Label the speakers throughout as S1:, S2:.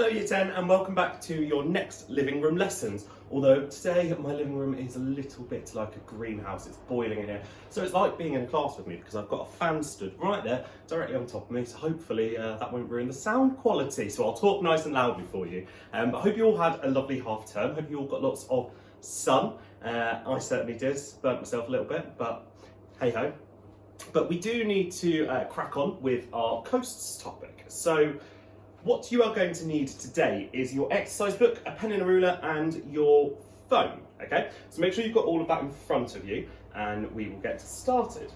S1: Hello Year 10 and welcome back to your next living room lessons. Although today my living room is a little bit like a greenhouse, it's boiling in here. So it's like being in a class with me because I've got a fan stood right there directly on top of me, so hopefully that won't ruin the sound quality. So I'll talk nice and loudly for you. But I hope you all had a lovely half term, hope you all got lots of sun. I certainly did, burnt myself a little bit, but hey ho. But we do need to crack on with our coasts topic. So what you are going to need today is your exercise book, a pen and a ruler, and your phone, okay? So make sure you've got all of that in front of you, and we will get started.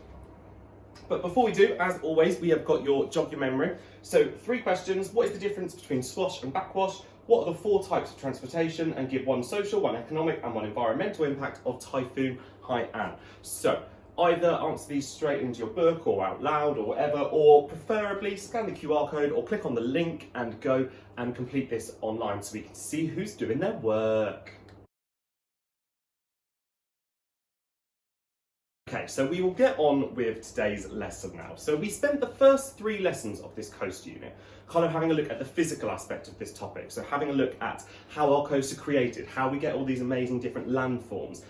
S1: But before we do, as always, we have got your jog your memory. So 3 questions. What is the difference between swash and backwash? What are the 4 types of transportation? And give 1 social, 1 economic, and 1 environmental impact of Typhoon Haiyan. So either answer these straight into your book or out loud or whatever, or preferably scan the QR code or click on the link and go and complete this online so we can see who's doing their work. Okay, so we will get on with today's lesson now. So we spent the first 3 lessons of this coast unit kind of having a look at the physical aspect of this topic. So having a look at how our coasts are created, how we get all these amazing different landforms,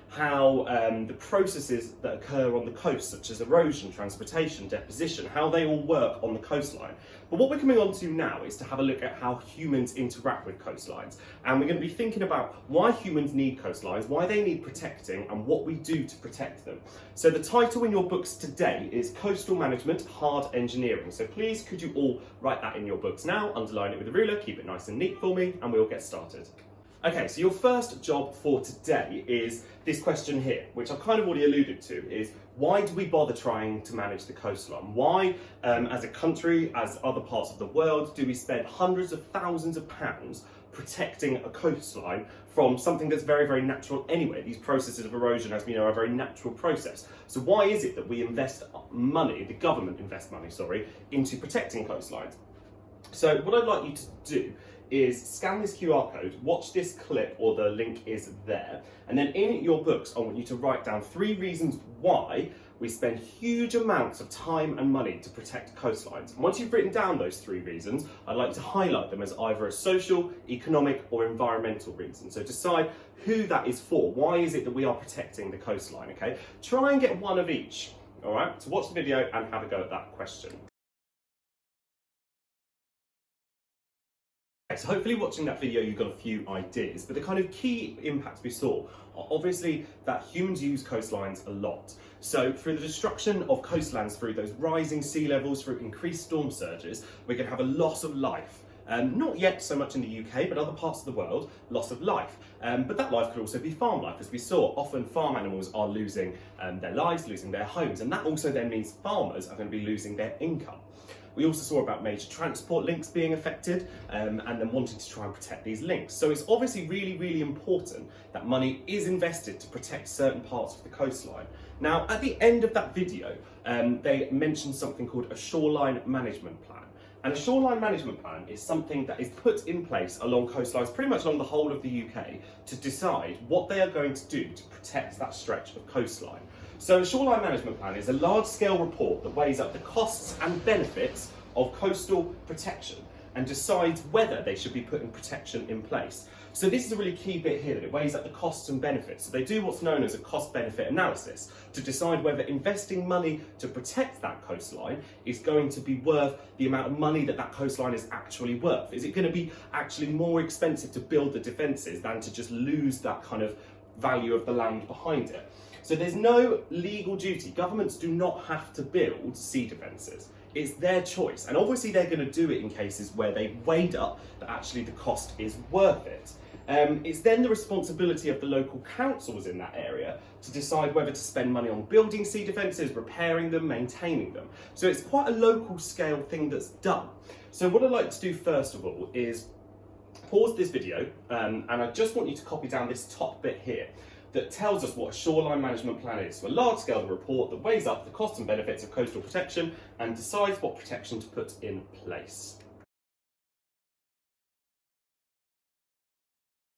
S1: how the processes that occur on the coast, such as erosion, transportation, deposition, how they all work on the coastline. But what we're coming on to now is to have a look at how humans interact with coastlines. And we're going to be thinking about why humans need coastlines, why they need protecting, and what we do to protect them. So the title in your books today is Coastal Management Hard Engineering. So please could you all write that in your books now, underline it with a ruler, keep it nice and neat for me, and we'll get started. Okay, so your first job for today is this question here, which I've kind of already alluded to, is why do we bother trying to manage the coastline? Why, as a country, as other parts of the world, do we spend hundreds of thousands of pounds protecting a coastline from something that's very, very natural anyway? These processes of erosion, as we know, are a very natural process. So why is it that we invest money, the government invests money, sorry, into protecting coastlines? So what I'd like you to do is scan this QR code, watch this clip, or the link is there, and then in your books I want you to write down 3 reasons why we spend huge amounts of time and money to protect coastlines. And once you've written down those 3 reasons, I'd like to highlight them as either a social, economic, or environmental reason. So decide who that is for. Why is it that we are protecting the coastline, okay? Try and get 1 of each, all right? So watch the video and have a go at that question. So hopefully watching that video you've got a few ideas, but the kind of key impacts we saw are obviously that humans use coastlines a lot. So through the destruction of coastlands, through those rising sea levels, through increased storm surges, we're going to have a loss of life. Not yet so much in the UK, but other parts of the world, loss of life. But that life could also be farm life. As we saw, often farm animals are losing their lives, losing their homes, and that also then means farmers are going to be losing their income. We also saw about major transport links being affected and then wanting to try and protect these links. So it's obviously really, really important that money is invested to protect certain parts of the coastline. Now, at the end of that video, they mentioned something called a Shoreline Management Plan. And a shoreline management plan is something that is put in place along coastlines, pretty much along the whole of the UK, to decide what they are going to do to protect that stretch of coastline. So a shoreline management plan is a large-scale report that weighs up the costs and benefits of coastal protection and decides whether they should be putting protection in place. So this is a really key bit here, that it weighs up the costs and benefits. So they do what's known as a cost-benefit analysis to decide whether investing money to protect that coastline is going to be worth the amount of money that that coastline is actually worth. Is it going to be actually more expensive to build the defences than to just lose that kind of value of the land behind it? So there's no legal duty. Governments do not have to build sea defences. It's their choice. And obviously they're going to do it in cases where they've weighed up that actually the cost is worth it. It's then the responsibility of the local councils in that area to decide whether to spend money on building sea defences, repairing them, maintaining them. So it's quite a local scale thing that's done. So what I'd like to do first of all is pause this video and I just want you to copy down this top bit here that tells us what a shoreline management plan is. So a large-scale report that weighs up the costs and benefits of coastal protection and decides what protection to put in place.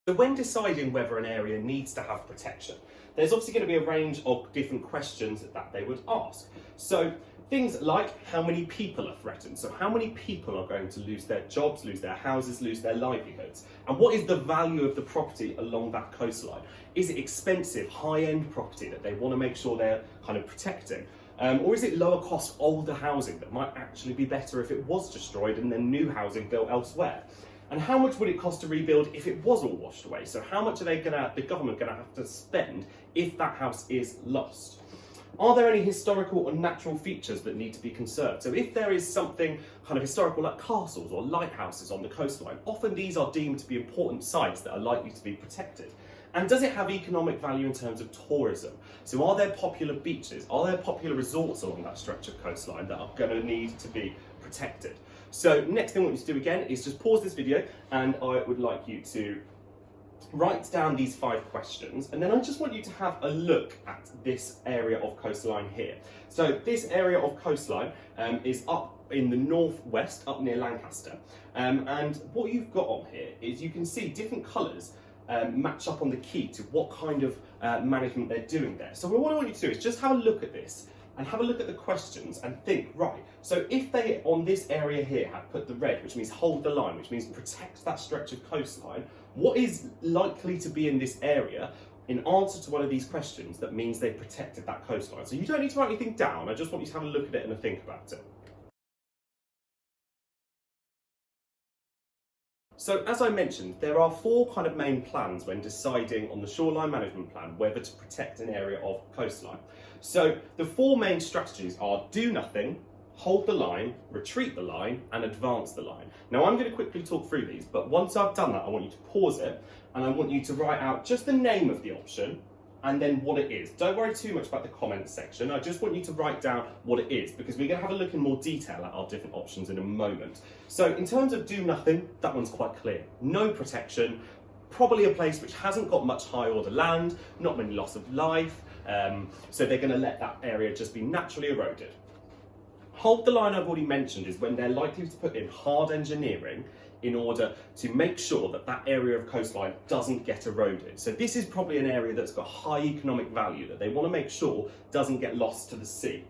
S1: So when deciding whether an area needs to have protection, there's obviously going to be a range of different questions that they would ask. So Things like how many people are threatened. So how many people are going to lose their jobs, lose their houses, lose their livelihoods? And what is the value of the property along that coastline? Is it expensive, high-end property that they want to make sure they're kind of protecting? Or is it lower cost, older housing that might actually be better if it was destroyed and then new housing built elsewhere? And how much would it cost to rebuild if it was all washed away? So how much are the government gonna have to spend if that house is lost? Are there any historical or natural features that need to be conserved? So if there is something kind of historical like castles or lighthouses on the coastline, often these are deemed to be important sites that are likely to be protected. And does it have economic value in terms of tourism? So are there popular beaches? Are there popular resorts along that stretch of coastline that are going to need to be protected? So next thing I want you to do again is just pause this video, and I would like you to write down these 5 questions, and then I just want you to have a look at this area of coastline here. So this area of coastline is up in the northwest, up near Lancaster. And what you've got on here is you can see different colours match up on the key to what kind of management they're doing there. So what I want you to do is just have a look at this and have a look at the questions and think, right, so if they on this area here have put the red, which means hold the line, which means protect that stretch of coastline, what is likely to be in this area in answer to one of these questions that means they've protected that coastline? So you don't need to write anything down, I just want you to have a look at it and think about it. So as I mentioned, there are 4 kind of main plans when deciding on the Shoreline Management Plan whether to protect an area of coastline. So the 4 main strategies are do nothing, hold the line, retreat the line, and advance the line. Now I'm going to quickly talk through these, but once I've done that, I want you to pause it and I want you to write out just the name of the option and then what it is. Don't worry too much about the comments section. I just want you to write down what it is, because we're going to have a look in more detail at our different options in a moment. So in terms of do nothing, that one's quite clear. No protection, probably a place which hasn't got much high order land, not many loss of life, so they're going to let that area just be naturally eroded. Hold the line, I've already mentioned, is when they're likely to put in hard engineering in order to make sure that that area of coastline doesn't get eroded. So this is probably an area that's got high economic value that they want to make sure doesn't get lost to the sea.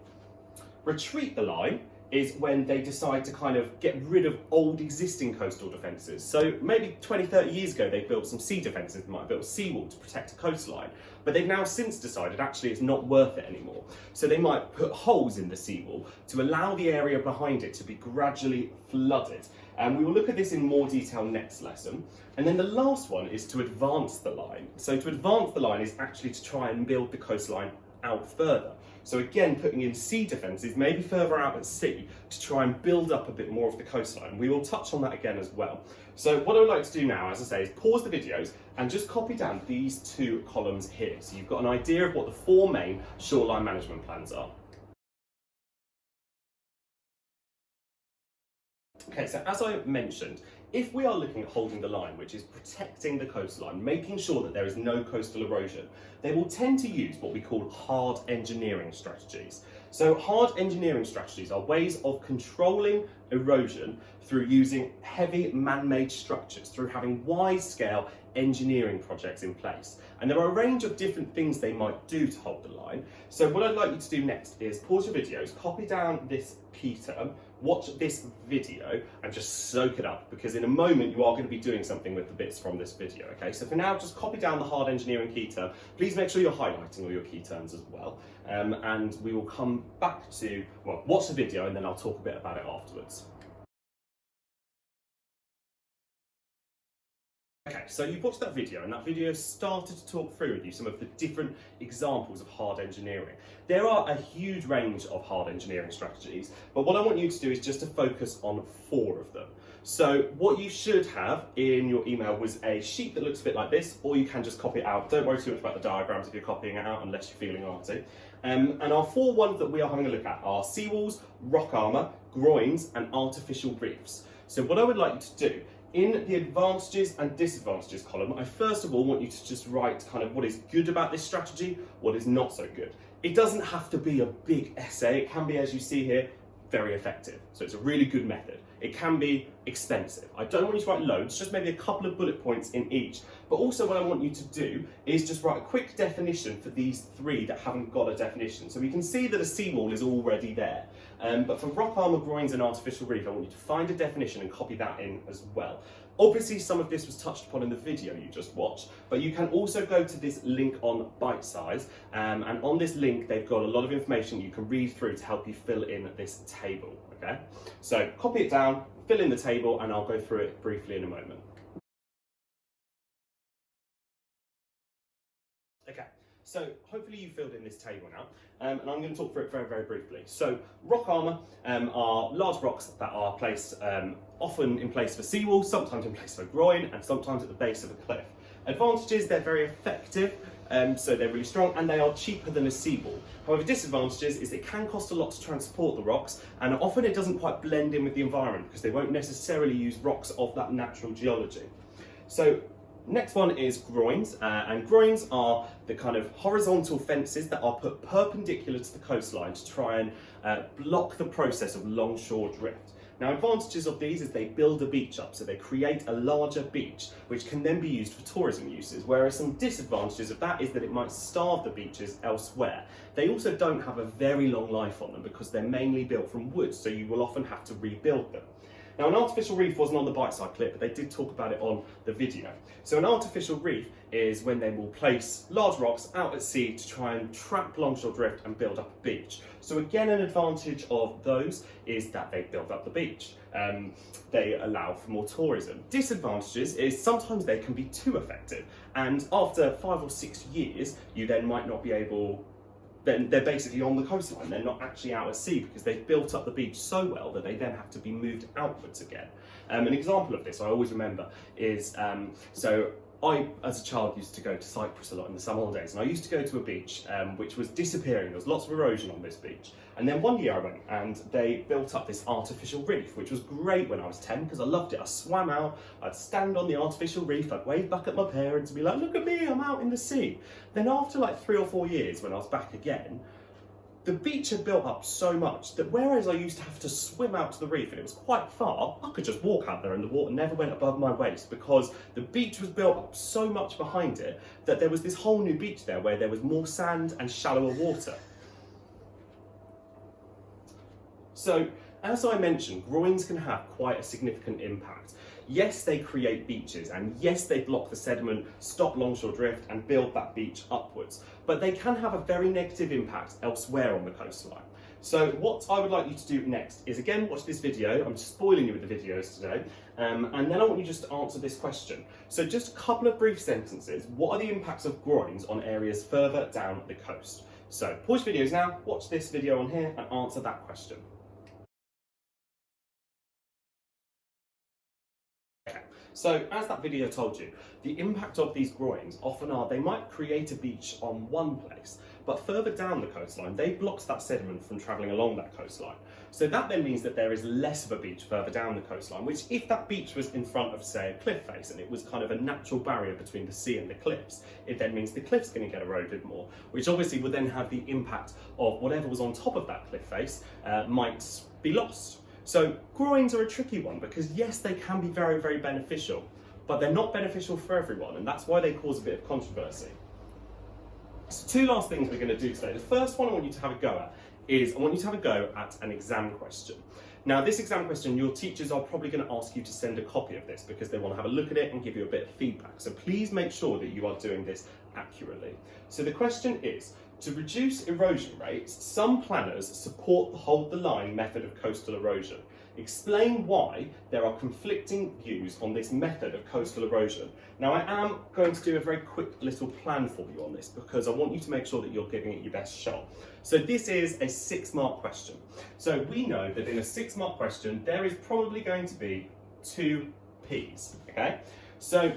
S1: Retreat the line is when they decide to kind of get rid of old existing coastal defences. So maybe 20, 30 years ago they built some sea defences, they might have built a seawall to protect a coastline, but they've now since decided actually it's not worth it anymore. So they might put holes in the seawall to allow the area behind it to be gradually flooded. And we will look at this in more detail next lesson. And then the last one is to advance the line. So to advance the line is actually to try and build the coastline out further. So again, putting in sea defences, maybe further out at sea, to try and build up a bit more of the coastline. We will touch on that again as well. So what I would like to do now, as I say, is pause the videos and just copy down these 2 columns here. So you've got an idea of what the 4 main shoreline management plans are. Okay, so as I mentioned, if we are looking at holding the line, which is protecting the coastline, making sure that there is no coastal erosion, they will tend to use what we call hard engineering strategies. So hard engineering strategies are ways of controlling erosion through using heavy man-made structures, through having wide-scale engineering projects in place. And there are a range of different things they might do to hold the line. So what I'd like you to do next is pause your videos, copy down this key term, watch this video and just soak it up, because in a moment you are going to be doing something with the bits from this video. Okay, so for now just copy down the hard engineering key term. Please make sure you're highlighting all your key terms as well, and we will come back to, well, watch the video and then I'll talk a bit about it afterwards. Okay, so you've watched that video, and that video started to talk through with you some of the different examples of hard engineering. There are a huge range of hard engineering strategies, but what I want you to do is just to focus on 4 of them. So what you should have in your email was a sheet that looks a bit like this, or you can just copy it out. Don't worry too much about the diagrams if you're copying it out, unless you're feeling arty. And our 4 ones that we are having a look at are seawalls, rock armour, groynes, and artificial reefs. So what I would like you to do, in the advantages and disadvantages column, I first of all want you to just write kind of what is good about this strategy, what is not so good. It doesn't have to be a big essay, it can be, as you see here, very effective. So it's a really good method. it can be expensive. I don't want you to write loads, just maybe a couple of bullet points in each. But also what I want you to do is just write a quick definition for these three that haven't got a definition. So we can see that a seawall is already there. But for rock armour, groins and artificial reef, I want you to find a definition and copy that in as well. Obviously, some of this was touched upon in the video you just watched, but you can also go to this link on Bite Size, and on this link, they've got a lot of information you can read through to help you fill in this table, okay? So copy it down, fill in the table, and I'll go through it briefly in a moment. Okay, so hopefully you filled in this table now, and I'm going to talk through it very, very briefly. So rock armour are large rocks that are placed often in place for seawalls, sometimes in place for groin, and sometimes at the base of a cliff. Advantages, they're very effective, so they're really strong, and they are cheaper than a seawall. However, disadvantages is it can cost a lot to transport the rocks, and often it doesn't quite blend in with the environment because they won't necessarily use rocks of that natural geology. So next one is groins, and groins are the kind of horizontal fences that are put perpendicular to the coastline to try and block the process of longshore drift. Now, advantages of these is they build a beach up, so they create a larger beach, which can then be used for tourism uses, whereas some disadvantages of that is that it might starve the beaches elsewhere. They also don't have a very long life on them because they're mainly built from wood, so you will often have to rebuild them. Now, an artificial reef wasn't on the bite side clip, but they did talk about it on the video. So an artificial reef is when they will place large rocks out at sea to try and trap longshore drift and build up a beach. So again, an advantage of those is that they build up the beach. They allow for more tourism. Disadvantages is sometimes they can be too effective, and after 5 or 6 years, you then might not be able. Then they're basically on the coastline. They're not actually out at sea because they've built up the beach so well that they then have to be moved outwards again. An example of this I always remember is, so I, as a child, used to go to Cyprus a lot in the summer holidays, and I used to go to a beach which was disappearing. There was lots of erosion on this beach. And then one year I went and they built up this artificial reef, which was great when I was 10 because I loved it. I swam out, I'd stand on the artificial reef, I'd wave back at my parents and be like, look at me, I'm out in the sea. Then after like 3 or 4 years when I was back again, the beach had built up so much that whereas I used to have to swim out to the reef and it was quite far, I could just walk out there and the water never went above my waist because the beach was built up so much behind it that there was this whole new beach there where there was more sand and shallower water. So, as I mentioned, groins can have quite a significant impact. Yes, they create beaches, and yes, they block the sediment, stop longshore drift, and build that beach upwards. But they can have a very negative impact elsewhere on the coastline. So what I would like you to do next is, again, watch this video. I'm spoiling you with the videos today. And then I want you just to answer this question. So just a couple of brief sentences. What are the impacts of groins on areas further down the coast? So pause videos now, watch this video on here, and answer that question. So, as that video told you, the impact of these groins often are, they might create a beach on one place, but further down the coastline, they blocked that sediment from travelling along that coastline. So that then means that there is less of a beach further down the coastline, which if that beach was in front of, say, a cliff face, and it was kind of a natural barrier between the sea and the cliffs, it then means the cliff's going to get eroded more, which obviously would then have the impact of whatever was on top of that cliff face might be lost. So groins are a tricky one because yes, they can be very, very beneficial, but they're not beneficial for everyone, and that's why they cause a bit of controversy. So 2 last things we're going to do today. The first one I want you to have a go at is I want you to have a go at an exam question. Now, this exam question, your teachers are probably going to ask you to send a copy of this because they want to have a look at it and give you a bit of feedback. So please make sure that you are doing this accurately. So the question is, to reduce erosion rates, some planners support the hold the line method of coastal erosion. Explain why there are conflicting views on this method of coastal erosion. Now, I am going to do a very quick little plan for you on this because I want you to make sure that you're giving it your best shot. So this is a 6-mark question. So we know that in a 6-mark question, there is probably going to be 2 P's, okay? So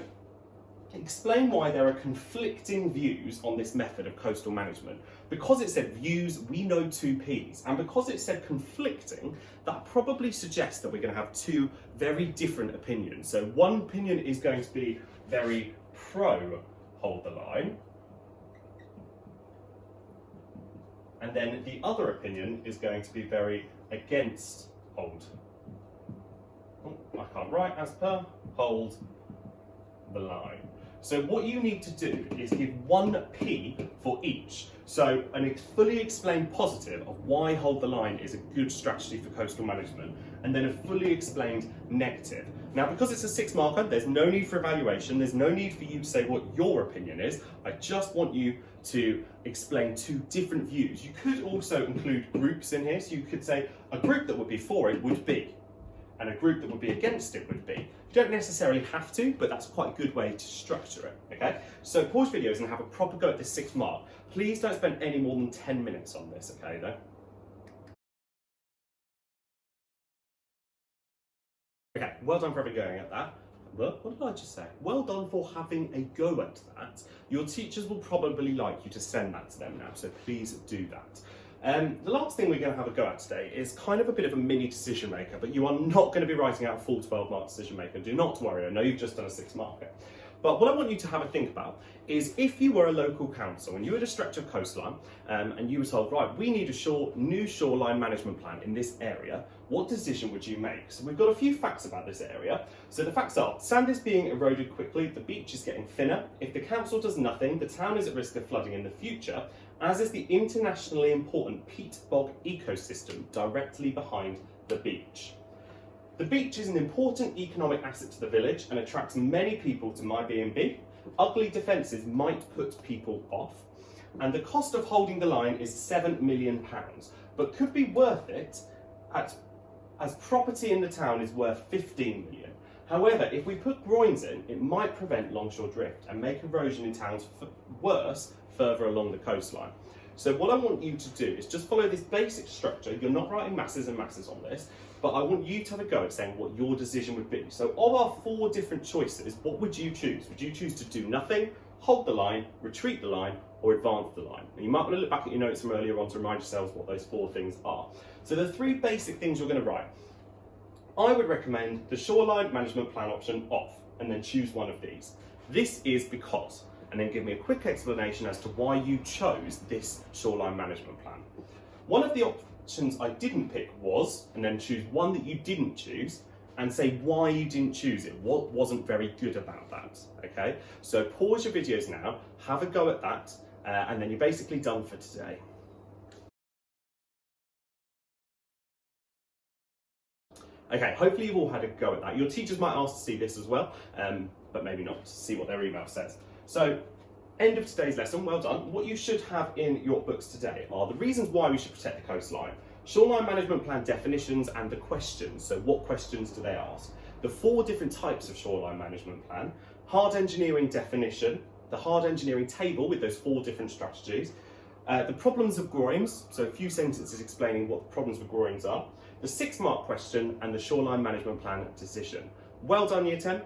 S1: explain why there are conflicting views on this method of coastal management. Because it said views, we know 2 P's, and because it said conflicting, that probably suggests that we're going to have 2 very different opinions. So one opinion is going to be very pro hold the line, and then the other opinion is going to be very against hold can't write as per, hold the line. So what you need to do is give 1p for each. So a fully explained positive of why hold the line is a good strategy for coastal management, and then a fully explained negative. Now, because it's a 6 marker, there's no need for evaluation, there's no need for you to say what your opinion is. I just want you to explain 2 different views. You could also include groups in here, so you could say a group that would be for it would be, and a group that would be against it would be. You don't necessarily have to, but that's quite a good way to structure it, okay? So pause videos and have a proper go at this 6th mark. Please don't spend any more than 10 minutes on this, okay, though? Okay, well done for having going at that. What did I just say? Well done for having a go at that. Your teachers will probably like you to send that to them now, so please do that. The last thing we're going to have a go at today is kind of a bit of a mini decision maker, but you are not going to be writing out a full 12-mark decision maker. Do not worry, I know you've just done a 6 marker. But what I want you to have a think about is if you were a local council and you had a stretch of coastline and you were told, right, we need a new shoreline management plan in this area, what decision would you make? So we've got a few facts about this area. So the facts are, sand is being eroded quickly, the beach is getting thinner. If the council does nothing, the town is at risk of flooding in the future, as is the internationally important peat bog ecosystem directly behind the beach. The beach is an important economic asset to the village and attracts many people to my B&B. Ugly defences might put people off. And the cost of holding the line is £7 million, but could be worth it as property in the town is worth 15 million. However, if we put Groynes in, it might prevent longshore drift and make erosion in towns worse further along the coastline. So what I want you to do is just follow this basic structure. You're not writing masses and masses on this, but I want you to have a go at saying what your decision would be. So of our 4 different choices, what would you choose? Would you choose to do nothing, hold the line, retreat the line, or advance the line? And you might want to look back at your notes from earlier on to remind yourselves what those 4 things are. So the 3 basic things you're going to write. I would recommend the Shoreline Management Plan option off, and then choose one of these. This is because, and then give me a quick explanation as to why you chose this Shoreline Management Plan. One of the options I didn't pick was, and then choose one that you didn't choose, and say why you didn't choose it, what wasn't very good about that, okay? So pause your videos now, have a go at that, and then you're basically done for today. Okay, hopefully you've all had a go at that. Your teachers might ask to see this as well, but maybe not, to see what their email says. So, end of today's lesson, well done. What you should have in your books today are the reasons why we should protect the coastline, Shoreline Management Plan definitions and the questions. So what questions do they ask? The 4 different types of Shoreline Management Plan, hard engineering definition, the hard engineering table with those 4 different strategies, the problems of Groynes, so a few sentences explaining what the problems with Groynes are, the 6-mark question, and the Shoreline Management Plan decision. Well done, Year 10.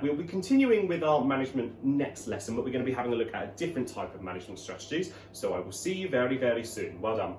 S1: We'll be continuing with our management next lesson, but we're going to be having a look at a different type of management strategies. So I will see you very, very soon. Well done.